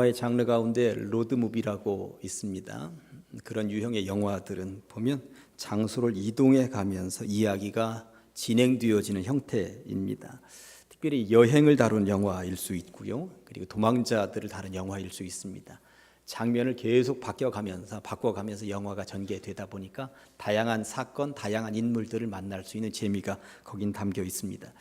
영화의 장르 가운데 로드무비라고 있습니다. 그런 유형의 영화들은 보면 장소를 이동해 가면서 이야기가 진행되어지는 형태입니다. 특별히 여행을 다룬 영화일 수 있고요. 그리고 도망자들을 다룬 영화일 수 있습니다. 장면을 계속 바꿔가면서 영화가 전개되다 보니까 다양한 사건, 다양한 인물들을 만날 수 있는 재미가 거긴 담겨 있습니다.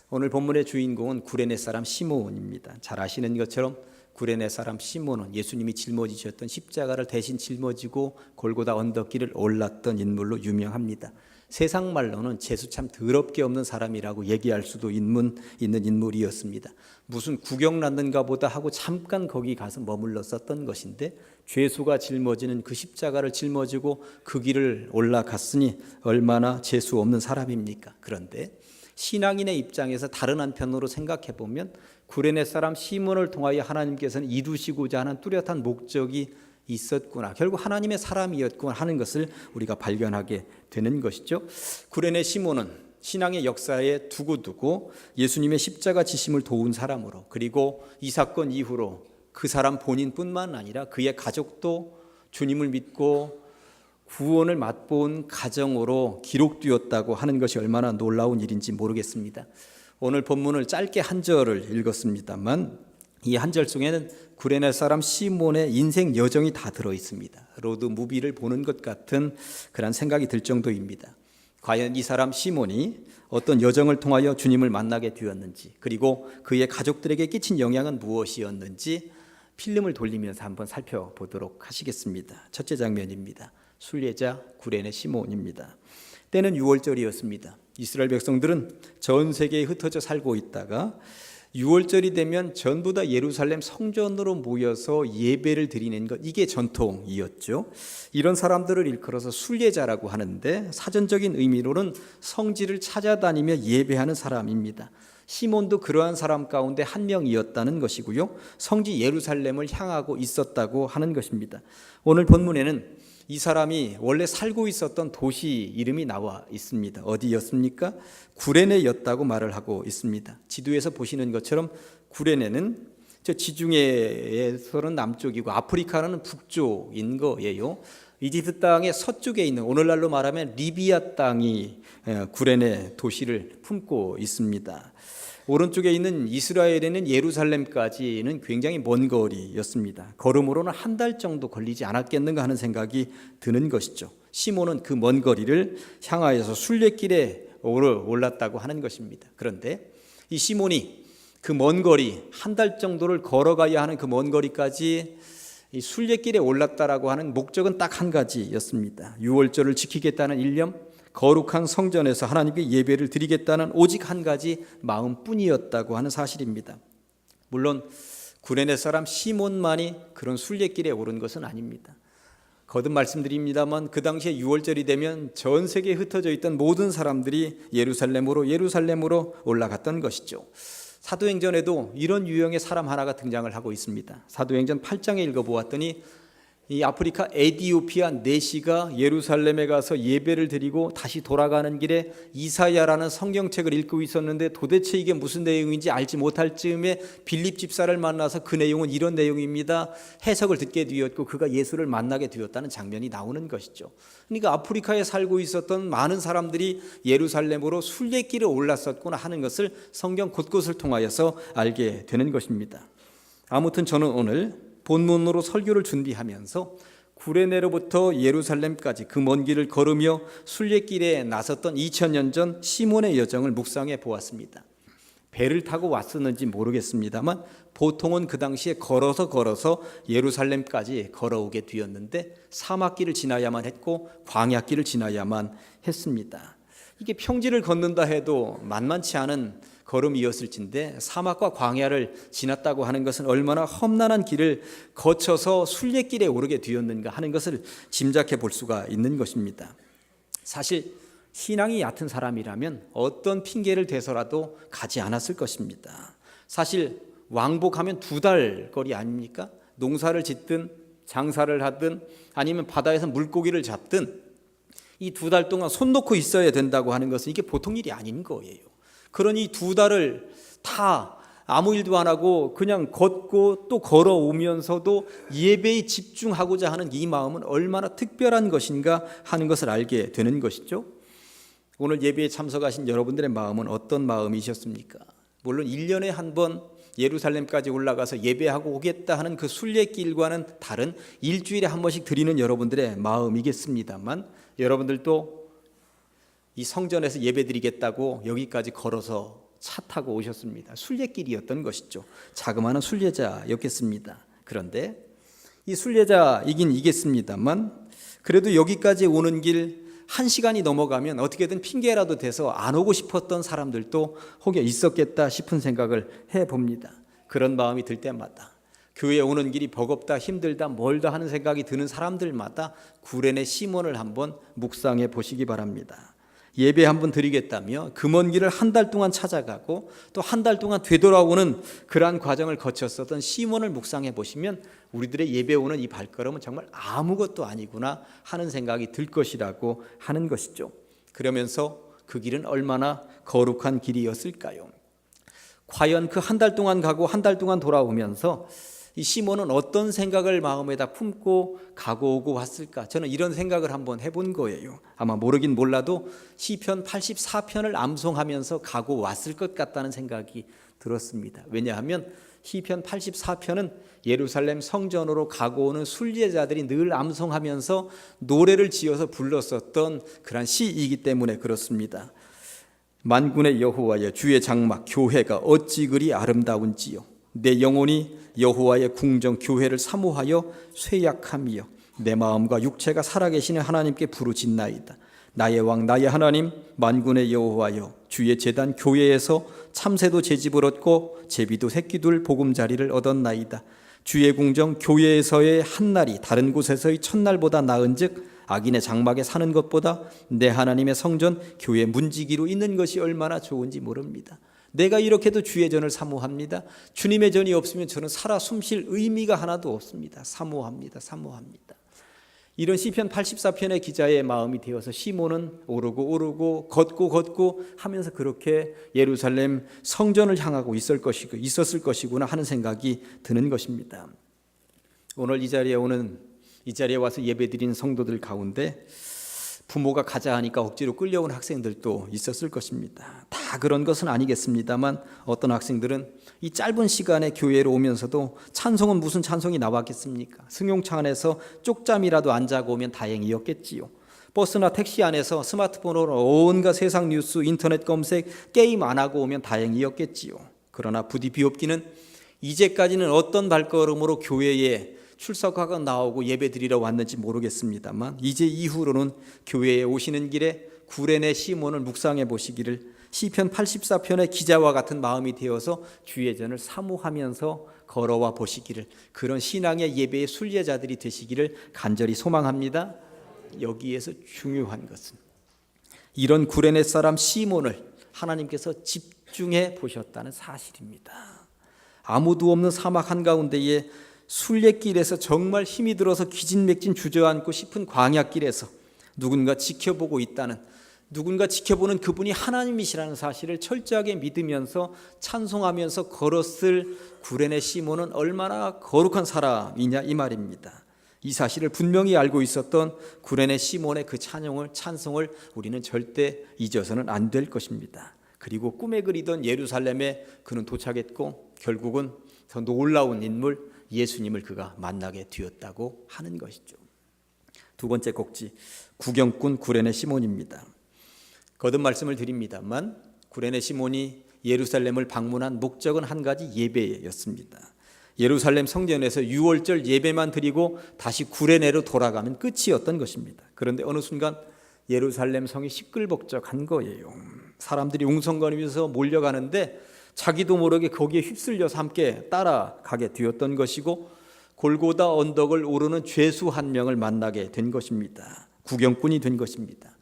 오늘 본문의 주인공은 구레네 사람 시몬입니다. 잘 아시는 것처럼 구레네 사람 시몬은 예수님이 짊어지셨던 십자가를 대신 짊어지고 골고다 언덕길을 올랐던 인물로 유명합니다. 세상 말로는 재수 참 더럽게 없는 사람이라고 얘기할 수도 있는 인물이었습니다. 무슨 구경 났는가 보다 하고 잠깐 거기 가서 머물렀었던 것인데 죄수가 짊어지는 그 십자가를 짊어지고 그 길을 올라갔으니 얼마나 재수 없는 사람입니까? 그런데 신앙인의 입장에서 다른 한편으로 생각해 보면 구레네 사람 시몬을 통하여 하나님께서는 이루시고자 하는 뚜렷한 목적이 있었구나, 결국 하나님의 사람이었구나 하는 것을 우리가 발견하게 되는 것이죠. 구레네 시몬은 신앙의 역사에 두고두고 예수님의 십자가 지심을 도운 사람으로, 그리고 이 사건 이후로 그 사람 본인뿐만 아니라 그의 가족도 주님을 믿고 구원을 맛본 가정으로 기록되었다고 하는 것이 얼마나 놀라운 일인지 모르겠습니다. 오늘 본문을 짧게 한 절을 읽었습니다만 이 한 절 속에는 구레네 사람 시몬의 인생 여정이 다 들어 있습니다. 로드 무비를 보는 것 같은 그런 생각이 들 정도입니다. 과연 이 사람 시몬이 어떤 여정을 통하여 주님을 만나게 되었는지, 그리고 그의 가족들에게 끼친 영향은 무엇이었는지 필름을 돌리면서 한번 살펴보도록 하시겠습니다. 첫째 장면입니다. 순례자 구레네 시몬입니다. 때는 6월절이었습니다. 이스라엘 백성들은 전 세계에 흩어져 살고 있다가 6월절이 되면 전부 다 예루살렘 성전으로 모여서 예배를 드리는 것, 이게 전통이었죠. 이런 사람들을 일컬어서 순례자라고 하는데 사전적인 의미로는 성지를 찾아다니며 예배하는 사람입니다. 시몬도 그러한 사람 가운데 한 명이었다는 것이고요. 성지 예루살렘을 향하고 있었다고 하는 것입니다. 오늘 본문에는 이 사람이 원래 살고 있었던 도시 이름이 나와 있습니다. 어디였습니까? 구레네였다고 말을 하고 있습니다. 지도에서 보시는 것처럼 구레네는 저 지중해에서는 남쪽이고 아프리카는 북쪽인 거예요. 이집트 땅의 서쪽에 있는, 오늘날로 말하면 리비아 땅이 구레네 도시를 품고 있습니다. 오른쪽에 있는 이스라엘에는 예루살렘까지는 굉장히 먼 거리였습니다. 걸음으로는 한 달 정도 걸리지 않았겠는가 하는 생각이 드는 것이죠. 시몬은 그 먼 거리를 향하여서 순례길에 올랐다고 하는 것입니다. 그런데 이 시몬이 그 먼 거리, 한 달 정도를 걸어가야 하는 그 먼 거리까지 이 순례길에 올랐다라고 하는 목적은 딱 한 가지였습니다. 유월절을 지키겠다는 일념, 거룩한 성전에서 하나님께 예배를 드리겠다는 오직 한 가지 마음뿐이었다고 하는 사실입니다. 물론 구레네 사람 시몬만이 그런 순례길에 오른 것은 아닙니다. 거듭 말씀드립니다만 그 당시에 6월절이 되면 전 세계에 흩어져 있던 모든 사람들이 예루살렘으로 올라갔던 것이죠. 사도행전에도 이런 유형의 사람 하나가 등장을 하고 있습니다. 사도행전 8장에 읽어보았더니 이 아프리카 에티오피아 내시가 예루살렘에 가서 예배를 드리고 다시 돌아가는 길에 이사야라는 성경책을 읽고 있었는데 도대체 이게 무슨 내용인지 알지 못할 즈음에 빌립 집사를 만나서 그 내용은 이런 내용입니다. 해석을 듣게 되었고 그가 예수를 만나게 되었다는 장면이 나오는 것이죠. 그러니까 아프리카에 살고 있었던 많은 사람들이 예루살렘으로 순례길에 올랐었구나 하는 것을 성경 곳곳을 통하여서 알게 되는 것입니다. 아무튼 저는 오늘 본문으로 설교를 준비하면서 구레네로부터 예루살렘까지 그 먼 길을 걸으며 순례길에 나섰던 2000년 전 시몬의 여정을 묵상해 보았습니다. 배를 타고 왔었는지 모르겠습니다만 보통은 그 당시에 걸어서 예루살렘까지 걸어오게 되었는데 사막길을 지나야만 했고 광야길을 지나야만 했습니다. 이게 평지를 걷는다 해도 만만치 않은 걸음이었을진데 사막과 광야를 지났다고 하는 것은 얼마나 험난한 길을 거쳐서 순례길에 오르게 되었는가 하는 것을 짐작해 볼 수가 있는 것입니다. 사실 신앙이 얕은 사람이라면 어떤 핑계를 대서라도 가지 않았을 것입니다. 사실 왕복하면 2달 거리 아닙니까? 농사를 짓든 장사를 하든 아니면 바다에서 물고기를 잡든 이 2달 동안 손 놓고 있어야 된다고 하는 것은 이게 보통 일이 아닌 거예요. 그러니 2달을 다 아무 일도 안 하고 그냥 걷고 또 걸어오면서도 예배에 집중하고자 하는 이 마음은 얼마나 특별한 것인가 하는 것을 알게 되는 것이죠. 오늘 예배에 참석하신 여러분들의 마음은 어떤 마음이셨습니까? 물론 1년에 한 번 예루살렘까지 올라가서 예배하고 오겠다 하는 그 순례길과는 다른 일주일에 한 번씩 드리는 여러분들의 마음이겠습니다만, 여러분들도 이 성전에서 예배드리겠다고 여기까지 걸어서 차 타고 오셨습니다. 순례길이었던 것이죠. 자그마한 순례자였겠습니다. 그런데 이 순례자이긴 이겠습니다만, 그래도 여기까지 오는 길 1시간이 넘어가면 어떻게든 핑계라도 대서 안 오고 싶었던 사람들도 혹여 있었겠다 싶은 생각을 해봅니다. 그런 마음이 들 때마다, 교회에 오는 길이 버겁다, 힘들다, 멀다 하는 생각이 드는 사람들마다 구레네 시몬을 한번 묵상해 보시기 바랍니다. 예배 한번 드리겠다며 그 먼 길을 한 달 동안 찾아가고 또 한 달 동안 되돌아오는 그러한 과정을 거쳤었던 시몬을 묵상해 보시면 우리들의 예배 오는 이 발걸음은 정말 아무것도 아니구나 하는 생각이 들 것이라고 하는 것이죠. 그러면서 그 길은 얼마나 거룩한 길이었을까요? 과연 그 한 달 동안 가고 한 달 동안 돌아오면서 이 시몬은 어떤 생각을 마음에다 품고 가고 오고 왔을까? 저는 이런 생각을 한번 해본 거예요. 아마 모르긴 몰라도 시편 84편을 암송하면서 가고 왔을 것 같다는 생각이 들었습니다. 왜냐하면 시편 84편은 예루살렘 성전으로 가고 오는 순례자들이 늘 암송하면서 노래를 지어서 불렀었던 그런 시이기 때문에 그렇습니다. 만군의 여호와여, 주의 장막 교회가 어찌 그리 아름다운지요. 내 영혼이 여호와의 궁정 교회를 사모하여 쇠약함이여, 내 마음과 육체가 살아계시는 하나님께 부르짖나이다. 나의 왕 나의 하나님 만군의 여호와여, 주의 제단 교회에서 참새도 제집을 얻고 제비도 새끼둘 보금자리를 얻었나이다. 주의 궁정 교회에서의 한날이 다른 곳에서의 첫날보다 나은즉 악인의 장막에 사는 것보다 내 하나님의 성전 교회 문지기로 있는 것이 얼마나 좋은지 모릅니다. 내가 이렇게도 주의 전을 사모합니다. 주님의 전이 없으면 저는 살아 숨쉴 의미가 하나도 없습니다. 사모합니다. 이런 시편 84편의 기자의 마음이 되어서 시몬은 오르고 걷고 하면서 그렇게 예루살렘 성전을 향하고 있었을 것이구나 하는 생각이 드는 것입니다. 오늘 이 자리에 와서 예배드린 성도들 가운데 부모가 가자 하니까 억지로 끌려온 학생들도 있었을 것입니다. 다 그런 것은 아니겠습니다만 어떤 학생들은 이 짧은 시간에 교회로 오면서도 찬송은 무슨 찬송이 나왔겠습니까? 승용차 안에서 쪽잠이라도 안 자고 오면 다행이었겠지요. 버스나 택시 안에서 스마트폰으로 온갖 세상 뉴스, 인터넷 검색, 게임 안 하고 오면 다행이었겠지요. 그러나 부디 비옵기는 이제까지는 어떤 발걸음으로 교회에 출석하고 나오고 예배드리러 왔는지 모르겠습니다만 이제 이후로는 교회에 오시는 길에 구레네 시몬을 묵상해 보시기를, 시편 84편의 기자와 같은 마음이 되어서 주의 전을 사모하면서 걸어와 보시기를, 그런 신앙의 예배의 순례자들이 되시기를 간절히 소망합니다. 여기에서 중요한 것은 이런 구레네 사람 시몬을 하나님께서 집중해 보셨다는 사실입니다. 아무도 없는 사막 한가운데에 순례길에서 정말 힘이 들어서 기진맥진 주저앉고 싶은 광야길에서 누군가 지켜보고 있다는, 누군가 지켜보는 그분이 하나님이시라는 사실을 철저하게 믿으면서 찬송하면서 걸었을 구레네 시몬은 얼마나 거룩한 사람이냐 이 말입니다. 이 사실을 분명히 알고 있었던 구레네 시몬의 그 찬송을 우리는 절대 잊어서는 안 될 것입니다. 그리고 꿈에 그리던 예루살렘에 그는 도착했고 결국은 더 놀라운 인물 예수님을 그가 만나게 되었다고 하는 것이죠. 두 번째 꼭지, 구경꾼 구레네 시몬입니다. 거듭 말씀을 드립니다만 구레네 시몬이 예루살렘을 방문한 목적은 한 가지, 예배였습니다. 예루살렘 성전에서 유월절 예배만 드리고 다시 구레네로 돌아가면 끝이었던 것입니다. 그런데 어느 순간 예루살렘 성이 시끌벅적한 거예요. 사람들이 웅성거리면서 몰려가는데 자기도 모르게 거기에 휩쓸려서 함께 따라가게 되었던 것이고, 골고다 언덕을 오르는 죄수 한 명을 만나게 된 것입니다. 구경꾼이 된 것입니다.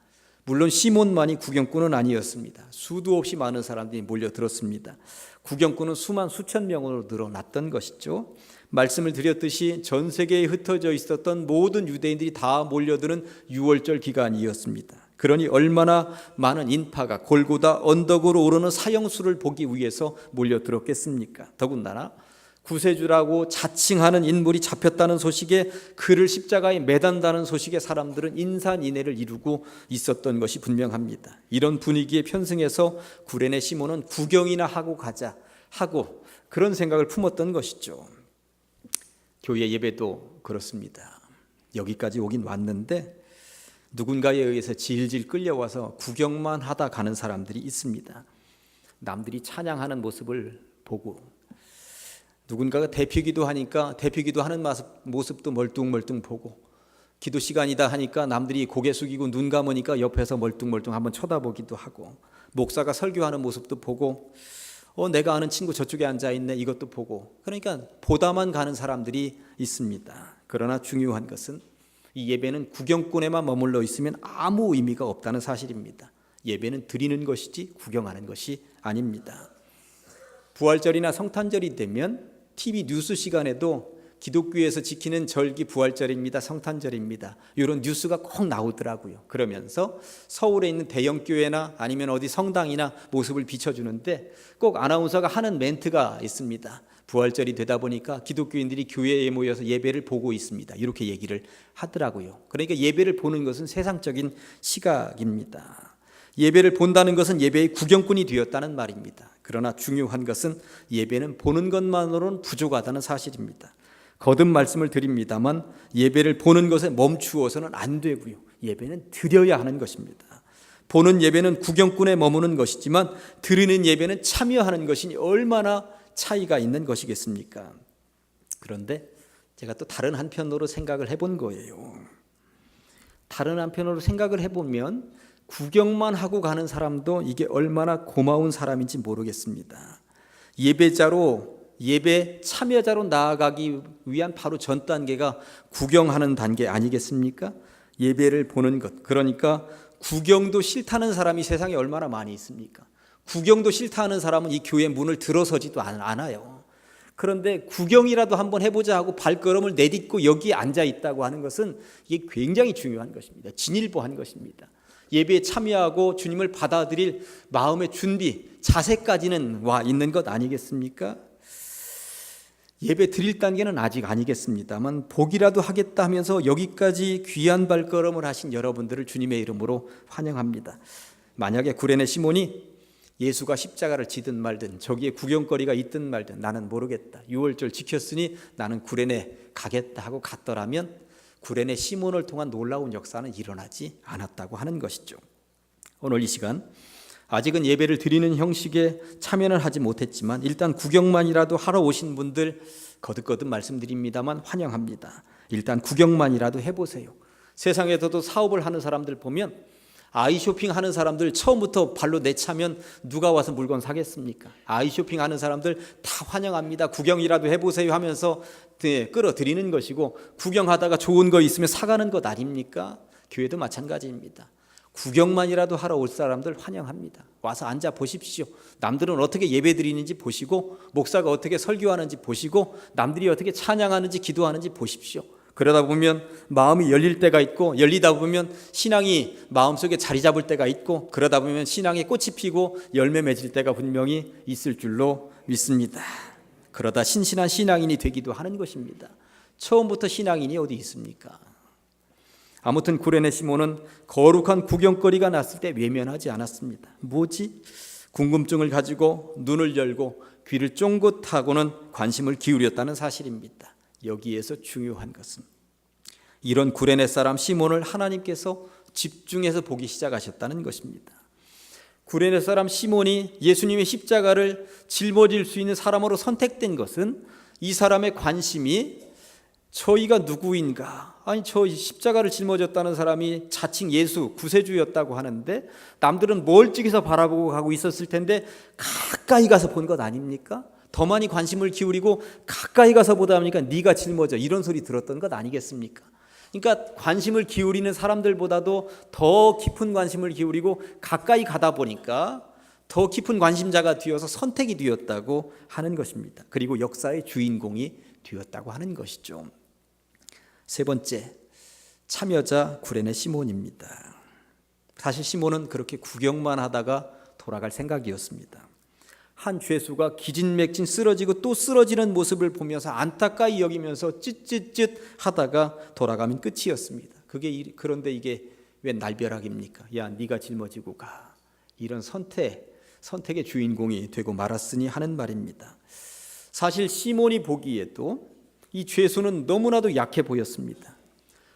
물론 시몬만이 구경꾼은 아니었습니다. 수도 없이 많은 사람들이 몰려들었습니다. 구경꾼은 수천 명으로 늘어났던 것이죠. 말씀을 드렸듯이 전 세계에 흩어져 있었던 모든 유대인들이 다 몰려드는 유월절 기간이었습니다. 그러니 얼마나 많은 인파가 골고다 언덕으로 오르는 사형수를 보기 위해서 몰려들었겠습니까? 더군다나 구세주라고 자칭하는 인물이 잡혔다는 소식에 그를 십자가에 매단다는 소식에 사람들은 인산인해를 이루고 있었던 것이 분명합니다. 이런 분위기에 편승해서 구레네 시몬은 구경이나 하고 가자 하고 그런 생각을 품었던 것이죠. 교회 예배도 그렇습니다. 여기까지 오긴 왔는데 누군가에 의해서 질질 끌려와서 구경만 하다 가는 사람들이 있습니다. 남들이 찬양하는 모습을 보고 누군가가 대피기도 하니까 대피기도 하는 모습도 멀뚱멀뚱 보고 기도 시간이다 하니까 남들이 고개 숙이고 눈 감으니까 옆에서 멀뚱멀뚱 한번 쳐다보기도 하고 목사가 설교하는 모습도 보고 내가 아는 친구 저쪽에 앉아있네 이것도 보고 그러니까 보다만 가는 사람들이 있습니다. 그러나 중요한 것은 이 예배는 구경꾼에만 머물러 있으면 아무 의미가 없다는 사실입니다. 예배는 드리는 것이지 구경하는 것이 아닙니다. 부활절이나 성탄절이 되면 TV 뉴스 시간에도 기독교에서 지키는 절기 부활절입니다. 성탄절입니다. 이런 뉴스가 꼭 나오더라고요. 그러면서 서울에 있는 대형교회나 아니면 어디 성당이나 모습을 비춰주는데 꼭 아나운서가 하는 멘트가 있습니다. 부활절이 되다 보니까 기독교인들이 교회에 모여서 예배를 보고 있습니다. 이렇게 얘기를 하더라고요. 그러니까 예배를 보는 것은 세상적인 시각입니다. 예배를 본다는 것은 예배의 구경꾼이 되었다는 말입니다. 그러나 중요한 것은 예배는 보는 것만으로는 부족하다는 사실입니다. 거듭 말씀을 드립니다만 예배를 보는 것에 멈추어서는 안 되고요. 예배는 드려야 하는 것입니다. 보는 예배는 구경꾼에 머무는 것이지만 드리는 예배는 참여하는 것이니 얼마나 차이가 있는 것이겠습니까? 그런데 제가 또 다른 한편으로 생각을 해본 거예요. 다른 한편으로 생각을 해보면 구경만 하고 가는 사람도 이게 얼마나 고마운 사람인지 모르겠습니다. 예배자로 예배 참여자로 나아가기 위한 바로 전 단계가 구경하는 단계 아니겠습니까? 예배를 보는 것. 그러니까 구경도 싫다는 사람이 세상에 얼마나 많이 있습니까? 구경도 싫다는 사람은 이 교회 문을 들어서지도 않아요. 그런데 구경이라도 한번 해보자 하고 발걸음을 내딛고 여기에 앉아 있다고 하는 것은 이게 굉장히 중요한 것입니다. 진일보한 것입니다. 예배에 참여하고 주님을 받아들일 마음의 준비, 자세까지는 와 있는 것 아니겠습니까? 예배 드릴 단계는 아직 아니겠습니다만 복이라도 하겠다 하면서 여기까지 귀한 발걸음을 하신 여러분들을 주님의 이름으로 환영합니다. 만약에 구레네 시몬이 예수가 십자가를 지든 말든 저기에 구경거리가 있든 말든 나는 모르겠다. 6월절 지켰으니 나는 구레네 가겠다 하고 갔더라면 구레네 시몬을 통한 놀라운 역사는 일어나지 않았다고 하는 것이죠. 오늘 이 시간 아직은 예배를 드리는 형식에 참여는 하지 못했지만 일단 구경만이라도 하러 오신 분들 거듭거듭 말씀드립니다만 환영합니다. 일단 구경만이라도 해보세요. 세상에서도 사업을 하는 사람들 보면 아이쇼핑 하는 사람들 처음부터 발로 내차면 누가 와서 물건 사겠습니까? 아이쇼핑 하는 사람들 다 환영합니다. 구경이라도 해보세요 하면서 끌어들이는 것이고 구경하다가 좋은 거 있으면 사가는 것 아닙니까? 교회도 마찬가지입니다. 구경만이라도 하러 올 사람들 환영합니다. 와서 앉아 보십시오. 남들은 어떻게 예배 드리는지 보시고 목사가 어떻게 설교하는지 보시고 남들이 어떻게 찬양하는지 기도하는지 보십시오. 그러다 보면 마음이 열릴 때가 있고 열리다 보면 신앙이 마음속에 자리 잡을 때가 있고 그러다 보면 신앙에 꽃이 피고 열매 맺을 때가 분명히 있을 줄로 믿습니다. 그러다 신실한 신앙인이 되기도 하는 것입니다. 처음부터 신앙인이 어디 있습니까? 아무튼 구레네 시몬은 거룩한 구경거리가 났을 때 외면하지 않았습니다. 뭐지? 궁금증을 가지고 눈을 열고 귀를 쫑긋하고는 관심을 기울였다는 사실입니다. 여기에서 중요한 것은 이런 구레네 사람 시몬을 하나님께서 집중해서 보기 시작하셨다는 것입니다. 구레네 사람 시몬이 예수님의 십자가를 짊어질 수 있는 사람으로 선택된 것은 이 사람의 관심이 저희가 누구인가? 아니 저 십자가를 짊어졌다는 사람이 자칭 예수 구세주였다고 하는데 남들은 멀찍이서 바라보고 가고 있었을 텐데 가까이 가서 본 것 아닙니까? 더 많이 관심을 기울이고 가까이 가서 보다 보니까 네가 짊어져 이런 소리 들었던 것 아니겠습니까? 그러니까 관심을 기울이는 사람들보다도 더 깊은 관심을 기울이고 가까이 가다 보니까 더 깊은 관심자가 되어서 선택이 되었다고 하는 것입니다. 그리고 역사의 주인공이 되었다고 하는 것이죠. 세 번째, 참여자 구레네 시몬입니다. 사실 시몬은 그렇게 구경만 하다가 돌아갈 생각이었습니다. 한 죄수가 기진맥진 쓰러지고 또 쓰러지는 모습을 보면서 안타까이 여기면서 쯧쯧쯧 하다가 돌아가면 끝이었습니다. 그런데 이게 왜 날벼락입니까? 야, 네가 짊어지고 가. 이런 선택의 주인공이 되고 말았으니 하는 말입니다. 사실 시몬이 보기에도 이 죄수는 너무나도 약해 보였습니다.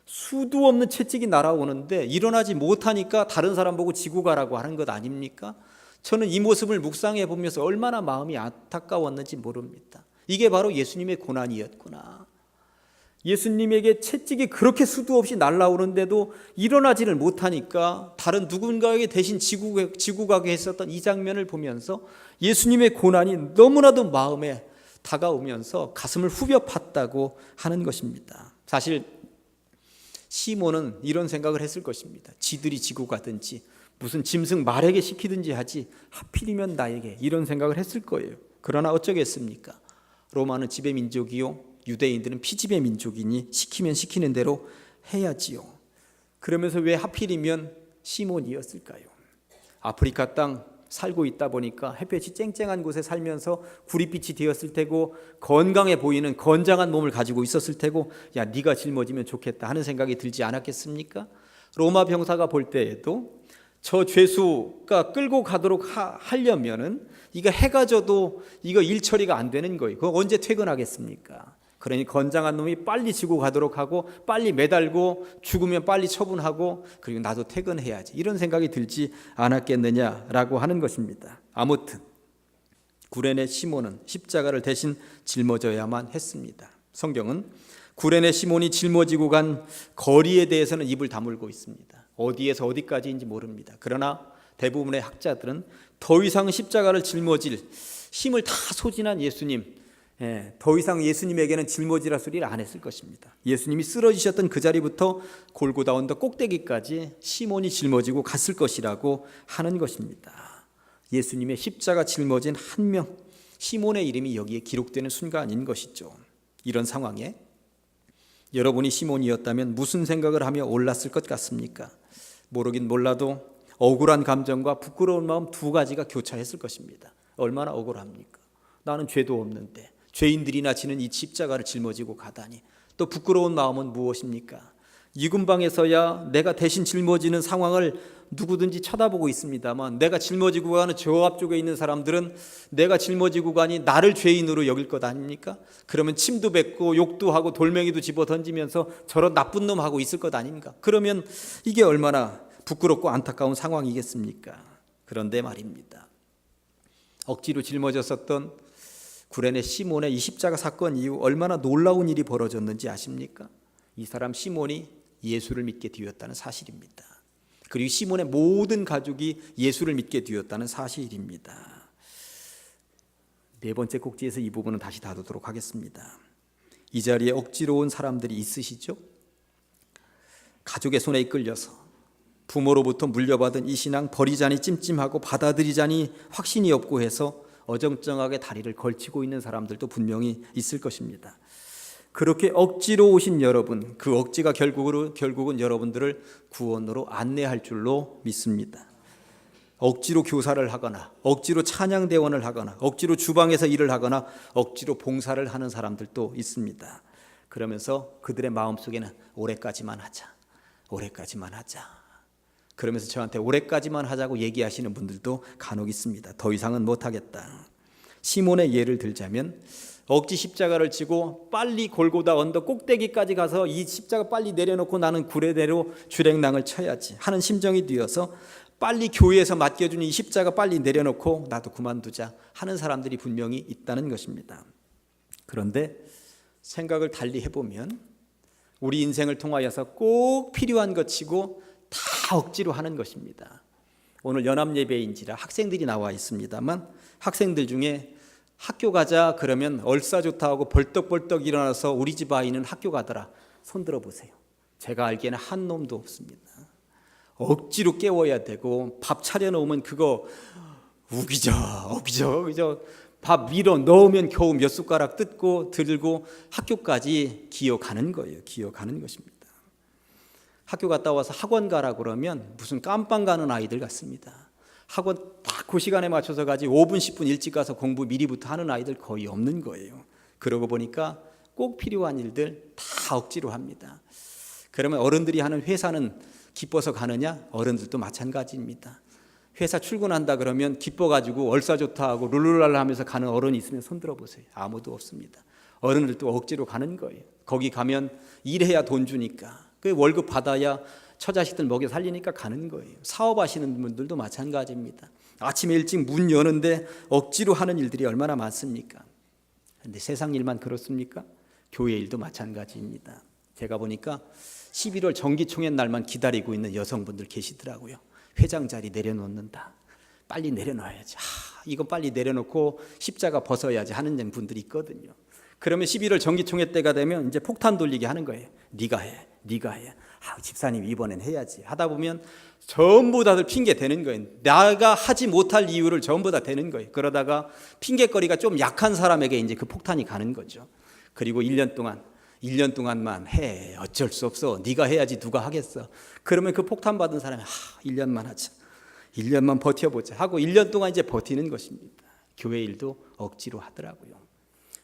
수도 없는 채찍이 날아오는데 일어나지 못하니까 다른 사람 보고 지고 가라고 하는 것 아닙니까? 저는 이 모습을 묵상해 보면서 얼마나 마음이 안타까웠는지 모릅니다. 이게 바로 예수님의 고난이었구나. 예수님에게 채찍이 그렇게 수도 없이 날아오는데도 일어나지를 못하니까 다른 누군가에게 대신 지고 가게 했었던 이 장면을 보면서 예수님의 고난이 너무나도 마음에 다가오면서 가슴을 후벼 팠다고 하는 것입니다. 사실 시몬은 이런 생각을 했을 것입니다. 지들이 지고 가든지 무슨 짐승 말에게 시키든지 하지 하필이면 나에게, 이런 생각을 했을 거예요. 그러나 어쩌겠습니까? 로마는 지배 민족이요, 유대인들은 피지배 민족이니 시키면 시키는 대로 해야지요. 그러면서 왜 하필이면 시몬이었을까요? 아프리카 땅 살고 있다 보니까 햇볕이 쨍쨍한 곳에 살면서 구릿빛이 되었을 테고 건강해 보이는 건장한 몸을 가지고 있었을 테고, 야, 네가 짊어지면 좋겠다 하는 생각이 들지 않았겠습니까? 로마 병사가 볼 때에도 저 죄수가 끌고 가도록 하려면은 이거 해가 져도 이거 일 처리가 안 되는 거예요. 그거 언제 퇴근하겠습니까? 그러니 건장한 놈이 빨리 지고 가도록 하고 빨리 매달고 죽으면 빨리 처분하고 그리고 나도 퇴근해야지, 이런 생각이 들지 않았겠느냐라고 하는 것입니다. 아무튼 구레네 시몬은 십자가를 대신 짊어져야만 했습니다. 성경은 구레네 시몬이 짊어지고 간 거리에 대해서는 입을 다물고 있습니다. 어디에서 어디까지인지 모릅니다. 그러나 대부분의 학자들은 더 이상 십자가를 짊어질 힘을 다 소진한 예수님, 더 이상 예수님에게는 짊어지라 소리를 안 했을 것입니다. 예수님이 쓰러지셨던 그 자리부터 골고다 언덕 꼭대기까지 시몬이 짊어지고 갔을 것이라고 하는 것입니다. 예수님의 십자가 짊어진 한 명, 시몬의 이름이 여기에 기록되는 순간인 것이죠. 이런 상황에 여러분이 시몬이었다면 무슨 생각을 하며 올랐을 것 같습니까? 모르긴 몰라도 억울한 감정과 부끄러운 마음 두 가지가 교차했을 것입니다. 얼마나 억울합니까? 나는 죄도 없는데 죄인들이나 지는 이 십자가를 짊어지고 가다니. 또 부끄러운 마음은 무엇입니까? 이 근방에서야 내가 대신 짊어지는 상황을 누구든지 쳐다보고 있습니다만 내가 짊어지고 가는 저 앞쪽에 있는 사람들은 내가 짊어지고 가니 나를 죄인으로 여길 것 아닙니까? 그러면 침도 뱉고 욕도 하고 돌멩이도 집어 던지면서 저런 나쁜 놈 하고 있을 것 아닙니까? 그러면 이게 얼마나 부끄럽고 안타까운 상황이겠습니까? 그런데 말입니다, 억지로 짊어졌었던 구레네 시몬의 이 십자가 사건 이후 얼마나 놀라운 일이 벌어졌는지 아십니까? 이 사람 시몬이 예수를 믿게 되었다는 사실입니다. 그리고 시몬의 모든 가족이 예수를 믿게 되었다는 사실입니다. 네 번째 꼭지에서 이 부분은 다시 다루도록 하겠습니다. 이 자리에 억지로 온 사람들이 있으시죠? 가족의 손에 이끌려서 부모로부터 물려받은 이 신앙 버리자니 찜찜하고 받아들이자니 확신이 없고 해서 어정쩡하게 다리를 걸치고 있는 사람들도 분명히 있을 것입니다. 그렇게 억지로 오신 여러분, 그 억지가 결국은 여러분들을 구원으로 안내할 줄로 믿습니다. 억지로 교사를 하거나 억지로 찬양대원을 하거나 억지로 주방에서 일을 하거나 억지로 봉사를 하는 사람들도 있습니다. 그러면서 그들의 마음속에는 올해까지만 하자, 올해까지만 하자, 그러면서 저한테 올해까지만 하자고 얘기하시는 분들도 간혹 있습니다. 더 이상은 못하겠다. 시몬의 예를 들자면 억지 십자가를 지고 빨리 골고다 언덕 꼭대기까지 가서 이 십자가 빨리 내려놓고 나는 구레대로 주랭랑을 쳐야지 하는 심정이 되어서 빨리 교회에서 맡겨준 이 십자가 빨리 내려놓고 나도 그만두자 하는 사람들이 분명히 있다는 것입니다. 그런데 생각을 달리 해보면 우리 인생을 통하여서 꼭 필요한 것이고 다 억지로 하는 것입니다. 오늘 연합예배인지라 학생들이 나와 있습니다만 학생들 중에 학교 가자 그러면 얼싸 좋다 하고 벌떡벌떡 일어나서 우리 집 아이는 학교 가더라, 손 들어보세요. 제가 알기에는 한 놈도 없습니다. 억지로 깨워야 되고 밥 차려놓으면 그거 우기적 밥 밀어 넣으면 겨우 몇 숟가락 뜯고 들고 학교까지 기어가는 거예요. 기어가는 것입니다. 학교 갔다 와서 학원 가라 그러면 무슨 깜빵 가는 아이들 같습니다. 학원 딱 그 시간에 맞춰서 가지 5분 10분 일찍 가서 공부 미리부터 하는 아이들 거의 없는 거예요. 그러고 보니까 꼭 필요한 일들 다 억지로 합니다. 그러면 어른들이 하는 회사는 기뻐서 가느냐? 어른들도 마찬가지입니다. 회사 출근한다 그러면 기뻐가지고 얼싸좋다 하고 룰루랄라 하면서 가는 어른이 있으면 손들어 보세요. 아무도 없습니다. 어른들도 억지로 가는 거예요. 거기 가면 일해야 돈 주니까, 그 월급 받아야 처자식들 먹여 살리니까 가는 거예요. 사업하시는 분들도 마찬가지입니다. 아침에 일찍 문 여는데 억지로 하는 일들이 얼마나 많습니까? 그런데 세상 일만 그렇습니까? 교회 일도 마찬가지입니다. 제가 보니까 11월 정기총회 날만 기다리고 있는 여성분들 계시더라고요. 회장 자리 내려놓는다. 빨리 내려놔야지. 이거 빨리 내려놓고 십자가 벗어야지 하는 분들이 있거든요. 그러면 11월 정기총회 때가 되면 이제 폭탄 돌리게 하는 거예요. 네가 해, 네가 해. 집사님 이번엔 해야지. 하다 보면 전부 다들 핑계 대는 거예요. 내가 하지 못할 이유를 전부 다 대는 거예요. 그러다가 핑계거리가 좀 약한 사람에게 이제 그 폭탄이 가는 거죠. 그리고 1년 동안만 해. 어쩔 수 없어. 네가 해야지 누가 하겠어. 그러면 그 폭탄 받은 사람이 1년만 하자. 1년만 버텨보자 하고 1년 동안 이제 버티는 것입니다. 교회 일도 억지로 하더라고요.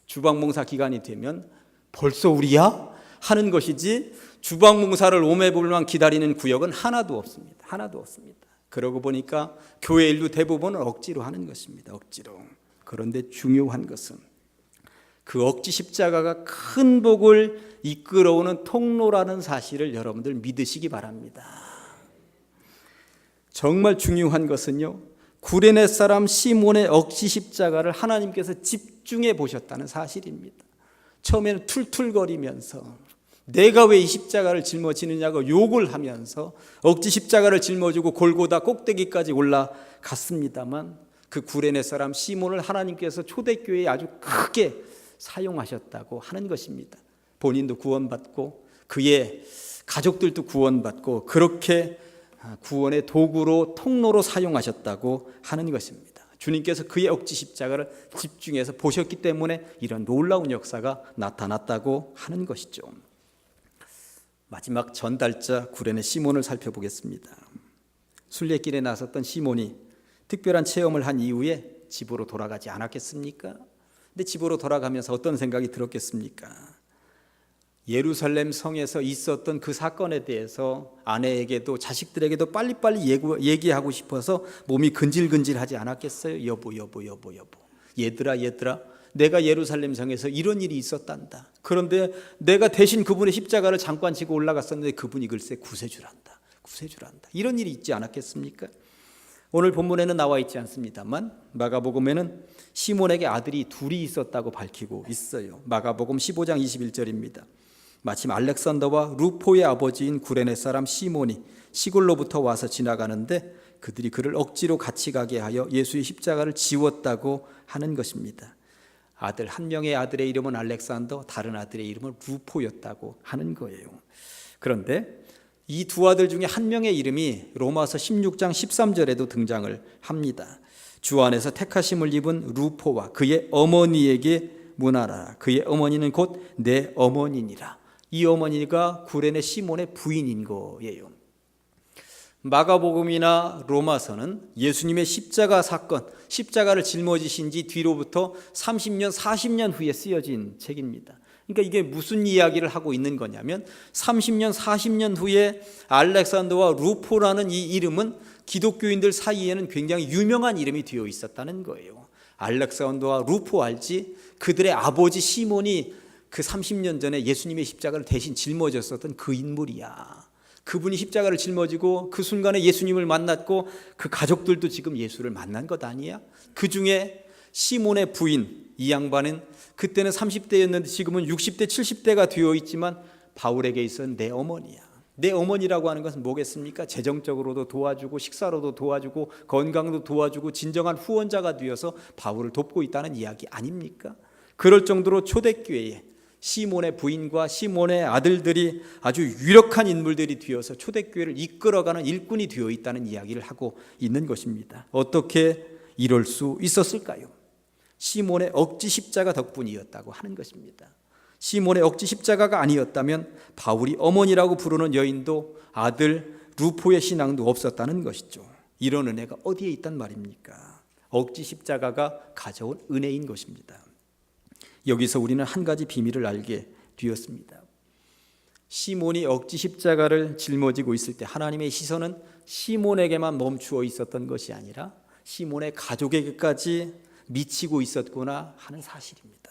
주방봉사 기간이 되면 벌써 우리야? 하는 것이지 주방봉사를 오매불망 기다리는 구역은 하나도 없습니다. 하나도 없습니다. 그러고 보니까 교회 일도 대부분은 억지로 하는 것입니다. 억지로. 그런데 중요한 것은 그 억지 십자가가 큰 복을 이끌어오는 통로라는 사실을 여러분들 믿으시기 바랍니다. 정말 중요한 것은요, 구레네 사람 시몬의 억지 십자가를 하나님께서 집중해 보셨다는 사실입니다. 처음에는 툴툴거리면서 내가 왜 이 십자가를 짊어지느냐고 욕을 하면서 억지 십자가를 짊어지고 골고다 꼭대기까지 올라갔습니다만, 그 구레네 사람 시몬을 하나님께서 초대교회에 아주 크게 사용하셨다고 하는 것입니다. 본인도 구원받고 그의 가족들도 구원받고 그렇게 구원의 도구로 통로로 사용하셨다고 하는 것입니다. 주님께서 그의 억지 십자가를 집중해서 보셨기 때문에 이런 놀라운 역사가 나타났다고 하는 것이죠. 마지막 전달자 구레네 시몬을 살펴보겠습니다. 순례길에 나섰던 시몬이 특별한 체험을 한 이후에 집으로 돌아가지 않았겠습니까? 근데 집으로 돌아가면서 어떤 생각이 들었겠습니까? 예루살렘 성에서 있었던 그 사건에 대해서 아내에게도 자식들에게도 빨리빨리 얘기하고 싶어서 몸이 근질근질하지 않았겠어요? 여보 얘들아 내가 예루살렘 성에서 이런 일이 있었단다. 그런데 내가 대신 그분의 십자가를 잠깐 지고 올라갔었는데 그분이 글쎄 구세주란다. 이런 일이 있지 않았겠습니까? 오늘 본문에는 나와 있지 않습니다만 마가복음에는 시몬에게 아들이 둘이 있었다고 밝히고 있어요. 마가복음 15장 21절입니다. 마침 알렉산더와 루포의 아버지인 구레네 사람 시몬이 시골로부터 와서 지나가는데 그들이 그를 억지로 같이 가게 하여 예수의 십자가를 지웠다고 하는 것입니다. 아들 한 명의 아들의 이름은 알렉산더, 다른 아들의 이름은 루포였다고 하는 거예요. 그런데 이 두 아들 중에 한 명의 이름이 로마서 16장 13절에도 등장을 합니다. 주 안에서 택하심을 입은 루포와 그의 어머니에게 문하라. 그의 어머니는 곧 내 어머니니라. 이 어머니가 구레네 시몬의 부인인 거예요. 마가복음이나 로마서는 예수님의 십자가 사건, 십자가를 짊어지신 지 뒤로부터 30년, 40년 후에 쓰여진 책입니다. 그러니까 이게 무슨 이야기를 하고 있는 거냐면 30년, 40년 후에 알렉산더와 루포라는 이 이름은 기독교인들 사이에는 굉장히 유명한 이름이 되어 있었다는 거예요. 알렉산더와 루포 알지? 그들의 아버지 시몬이 그 30년 전에 예수님의 십자가를 대신 짊어졌었던 그 인물이야. 그분이 십자가를 짊어지고 그 순간에 예수님을 만났고 그 가족들도 지금 예수를 만난 것 아니야? 그 중에 시몬의 부인 이 양반은 그때는 30대였는데 지금은 60대 70대가 되어 있지만 바울에게 있어는 내 어머니야. 내 어머니라고 하는 것은 뭐겠습니까? 재정적으로도 도와주고 식사로도 도와주고 건강도 도와주고 진정한 후원자가 되어서 바울을 돕고 있다는 이야기 아닙니까? 그럴 정도로 초대교회에 시몬의 부인과 시몬의 아들들이 아주 유력한 인물들이 되어서 초대교회를 이끌어가는 일꾼이 되어 있다는 이야기를 하고 있는 것입니다. 어떻게 이럴 수 있었을까요? 시몬의 억지 십자가 덕분이었다고 하는 것입니다. 시몬의 억지 십자가가 아니었다면 바울이 어머니라고 부르는 여인도 아들 루포의 신앙도 없었다는 것이죠. 이런 은혜가 어디에 있단 말입니까? 억지 십자가가 가져온 은혜인 것입니다. 여기서 우리는 한 가지 비밀을 알게 되었습니다. 시몬이 억지 십자가를 짊어지고 있을 때 하나님의 시선은 시몬에게만 멈추어 있었던 것이 아니라 시몬의 가족에게까지 미치고 있었구나 하는 사실입니다.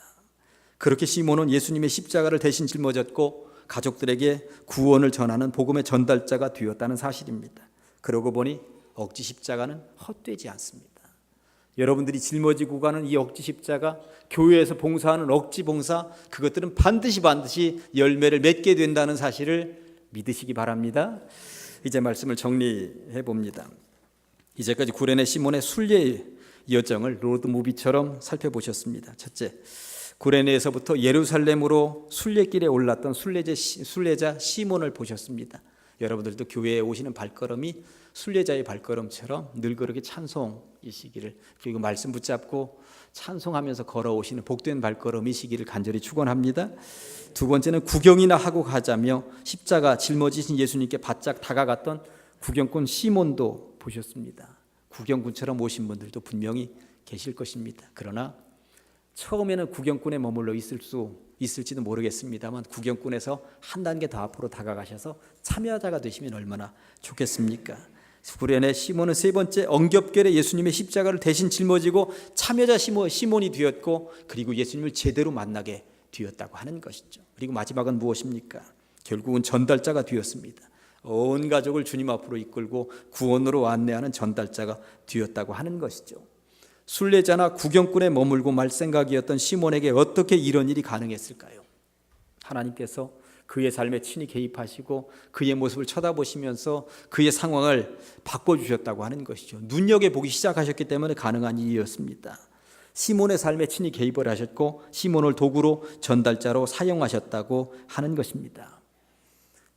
그렇게 시몬은 예수님의 십자가를 대신 짊어졌고 가족들에게 구원을 전하는 복음의 전달자가 되었다는 사실입니다. 그러고 보니 억지 십자가는 헛되지 않습니다. 여러분들이 짊어지고 가는 이 억지 십자가, 교회에서 봉사하는 억지 봉사, 그것들은 반드시 열매를 맺게 된다는 사실을 믿으시기 바랍니다. 이제 말씀을 정리해 봅니다. 이제까지 구레네 시몬의 순례의 여정을 로드무비처럼 살펴보셨습니다. 첫째, 구레네에서부터 예루살렘으로 순례길에 올랐던 순례자 시몬을 보셨습니다. 여러분들도 교회에 오시는 발걸음이 순례자의 발걸음처럼 늘 그렇게 찬송이시기를, 그리고 말씀 붙잡고 찬송하면서 걸어오시는 복된 발걸음이시기를 간절히 축원합니다. 두 번째는 구경이나 하고 가자며 십자가 짊어지신 예수님께 바짝 다가갔던 구경꾼 시몬도 보셨습니다. 구경꾼처럼 오신 분들도 분명히 계실 것입니다. 그러나 처음에는 구경꾼에 머물러 있을지도 모르겠습니다만 구경꾼에서 한 단계 더 앞으로 다가가셔서 참여자가 되시면 얼마나 좋겠습니까? 구레네 시몬은 세 번째 엉겹결에 예수님의 십자가를 대신 짊어지고 참여자 시몬이 되었고, 그리고 예수님을 제대로 만나게 되었다고 하는 것이죠. 그리고 마지막은 무엇입니까? 결국은 전달자가 되었습니다. 온 가족을 주님 앞으로 이끌고 구원으로 안내하는 전달자가 되었다고 하는 것이죠. 순례자나 구경꾼에 머물고 말 생각이었던 시몬에게 어떻게 이런 일이 가능했을까요? 하나님께서 그의 삶에 친히 개입하시고 그의 모습을 쳐다보시면서 그의 상황을 바꿔주셨다고 하는 것이죠. 눈여겨보기 시작하셨기 때문에 가능한 일이었습니다. 시몬의 삶에 친히 개입을 하셨고 시몬을 도구로 전달자로 사용하셨다고 하는 것입니다.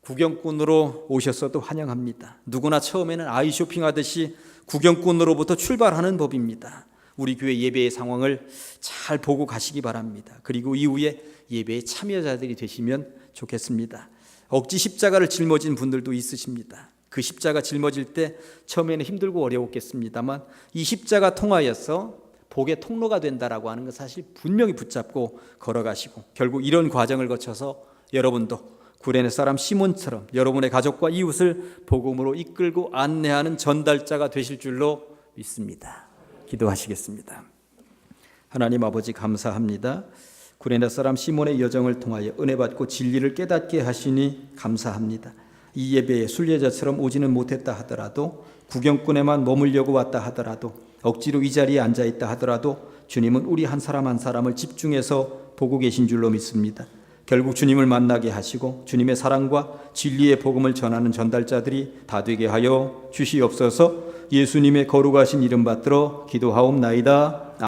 구경꾼으로 오셨어도 환영합니다. 누구나 처음에는 아이 쇼핑하듯이 구경꾼으로부터 출발하는 법입니다. 우리 교회 예배의 상황을 잘 보고 가시기 바랍니다. 그리고 이후에 예배의 참여자들이 되시면 좋겠습니다. 억지 십자가를 짊어진 분들도 있으십니다. 그 십자가 짊어질 때 처음에는 힘들고 어려웠겠습니다만 이 십자가 통하여서 복의 통로가 된다라고 하는 것 사실 분명히 붙잡고 걸어가시고, 결국 이런 과정을 거쳐서 여러분도 구레네 사람 시몬처럼 여러분의 가족과 이웃을 복음으로 이끌고 안내하는 전달자가 되실 줄로 믿습니다. 기도하시겠습니다. 하나님 아버지 감사합니다. 구레네 사람 시몬의 여정을 통하여 은혜 받고 진리를 깨닫게 하시니 감사합니다. 이 예배에 순례자처럼 오지는 못했다 하더라도, 구경꾼에만 머물려고 왔다 하더라도, 억지로 이 자리에 앉아있다 하더라도 주님은 우리 한 사람 한 사람을 집중해서 보고 계신 줄로 믿습니다. 결국 주님을 만나게 하시고 주님의 사랑과 진리의 복음을 전하는 전달자들이 다 되게 하여 주시옵소서. 예수님의 거룩하신 이름 받들어 기도하옵나이다.